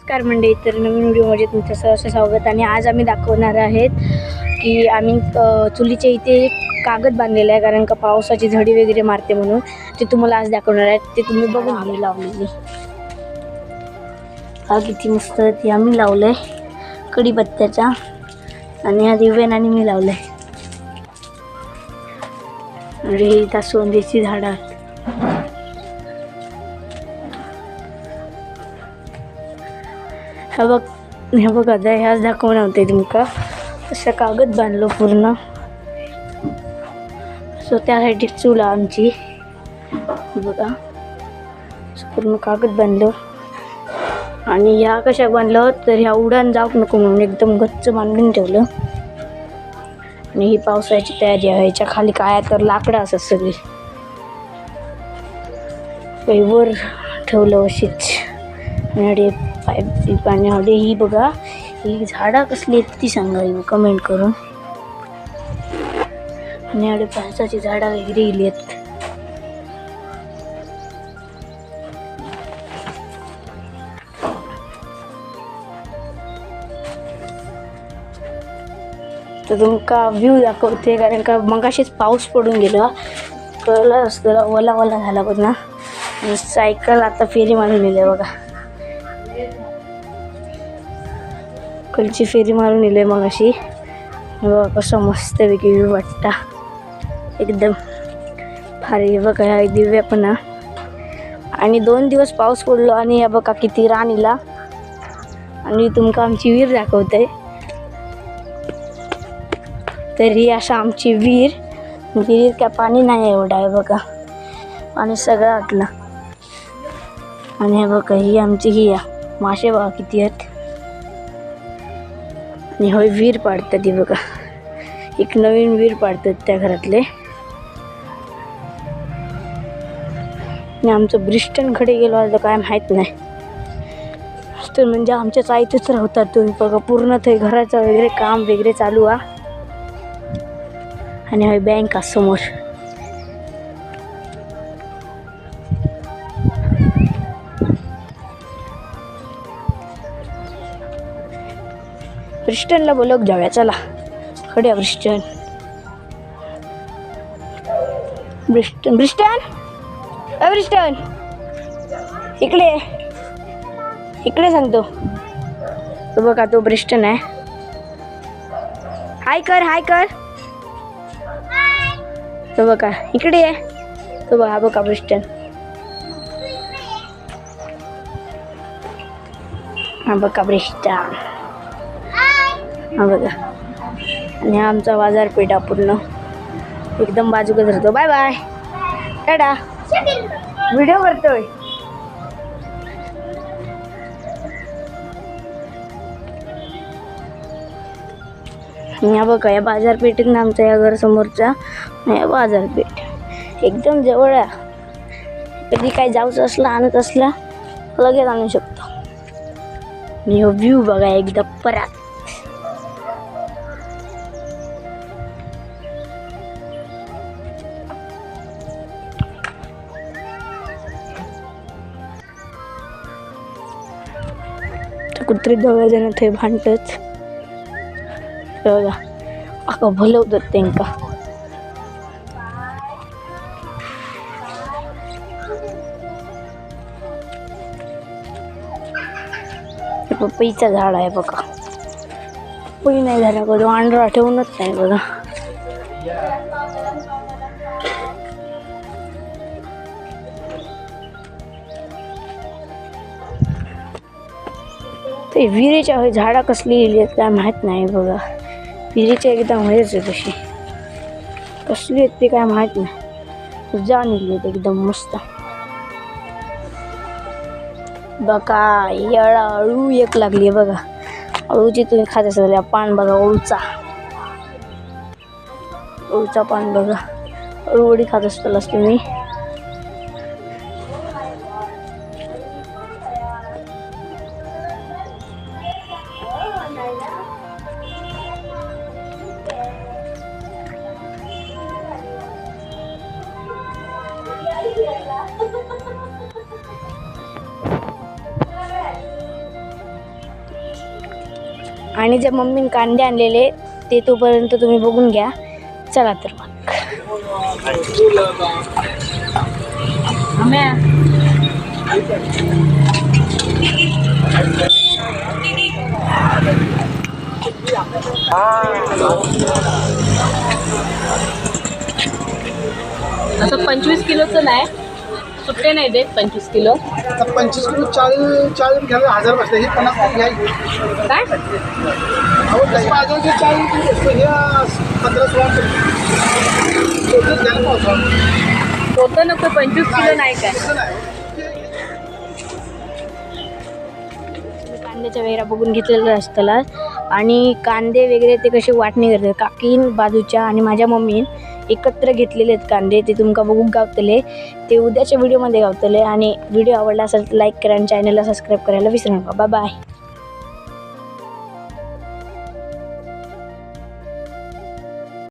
नमस्कार मंडळी, तर नवीन व्हिडिओमध्ये तुमचं सहर्ष स्वागत. आणि आज आम्ही दाखवणार आहेत की आम्ही चुलीच्या इथे कागद बांधलेला आहे, कारण का पावसाची झडी वगैरे मारते म्हणून. ते तुम्हाला आज दाखवणार आहे, ते तुम्ही बघून आम्ही लावलेली. हा किती मस्त ती आम्ही लावलंय कढीपत्त्याचा, आणि हा दिव्याने मी लावलंय. आणि ही जास्वंदीची झाडं आहेत. हे बघ आता ह्याच दाखवणार होते तुमका. तसं कागद बांधलो पूर्ण, सो त्यासाठी चूल आमची बघा. पूर्ण कागद बांधलो. आणि ह्या कशा बांधलं तर ह्या उडान जाऊ नको म्हणून एकदम गच्च बांधून ठेवलं. आणि ही पावसाची तयारी आहे. ह्याच्या खाली काय तर लाकडं असत सगळी, वर ठेवलं अशीच. आणि पाण्यामध्ये ही बघा, ही झाडं कसली आहेत ती सांगा कमेंट करून. आणि पावसाची झाडं वगैरे इली आहेत. तर तुमका व्ह्यू दाखवते, कारण का मगाशीच पाऊस पडून गेला, कळलं असतं ओला ओला झाला बघ ना. आणि सायकल आता फेरी मारून नेली बघा, कलची फेरी मारून नेली मगाशी. बघा कसं मस्तपैकी व्ह्यू वाटता, एकदम भारी बघा. ह्या दिव्या पण. आणि 2 दिवस पाऊस पडलो आणि ह्या बघा किती रान इला. आणि तुमका आमची विहीर दाखवते. तर ही अशा आमची विहीर काय पाणी नाही एवढं आहे बघा, आणि सगळं आटलं. आणि हे बघा ही आमची ही मासे बघा किती आहेत. आणि होय विहीर पाडतात ही बघा, एक नवीन विहीर पाडतात त्या घरातले. आणि आमचं ब्रिस्टनकडे गेलो आता काय माहीत नाही, तर म्हणजे आमच्याच आईतच राहतात. तुम्ही बघा पूर्ण ते घराचं वगैरे काम वगैरे चालू आहे. आणि होय बँक समोर. ब्रिस्टनला बोलक जाऊया चला. खड्या ब्रिस्टन ब्रिस्टन ब्रिस्टन ब्रिस्टन इकडे इकडे सांगतो. तो बघा तो ब्रिस्टन आहे. हाय कर हाय कर. तो बघा इकडे आहे. तो बघा बघा ब्रिस्टन. हा बघा ब्रिस्टन. हा बघा. आणि हा आमचा बाजारपेठा पूर्ण एकदम बाजूकच राहतो. Bye bye Tata. व्हिडिओ करतोय. या बघा या बाजारपेठेत ना आमच्या या घरासमोरचा या बाजारपेठ एकदम जवळ आहे. कधी काही जाऊचं असलं आणत असलं लगेच आणू शकतो. आणि हो व्ह्यू बघा एकदम परत. कुत्री दोघं जण ते भांडतच बघा. अका भलवतात त्यांका. पपईचा झाड आहे बघा. पपई नाही झाला कधी आंढरा ठेवूनच नाही बघा. ते विहिरीच्या झाडा कसली येली काय माहीत नाही बघा. विहिरीच्या एकदम हेच आहे तशी, कसली आहेत ते काय माहीत नाही. जाण येली एकदम मस्त बघा. याळा अळू एक लागली बघा. अळूची तुम्ही खात असाल पान बघा. अळूचा पान बघा. अळूवडी खात असताल तुम्ही. आणि जे मम्मीने कांदे आणलेले ते तोपर्यंत तुम्ही बघून घ्या. चला तर मग. असं 25 किलोचं नाही, सुट्टे नाही देत 25 किलो. 25 किलो 40 घ्यायला 1000 बसले. हे 50 घ्याय काय अहो तसं बाजाराचे 40 किलो बसतो. हे 15-16 टोटल घ्यायला पावसा होतं नको 25 किलो नाही काय. कांद्याच्या वेळेला बघून घेतलेलं असताना आणि कांदे वगैरे ते कसे वाटणी करतात काकीन बाजूच्या आणि माझ्या मम्मीन एकत्र घेतलेले आहेत कांदे. ते तुमका बघून गावतले, ते उद्याच्या व्हिडिओमध्ये गावतले. आणि व्हिडिओ आवडला असेल तर लाईक करा आणि चॅनलला सबस्क्राईब करायला विसरू नका. Bye bye.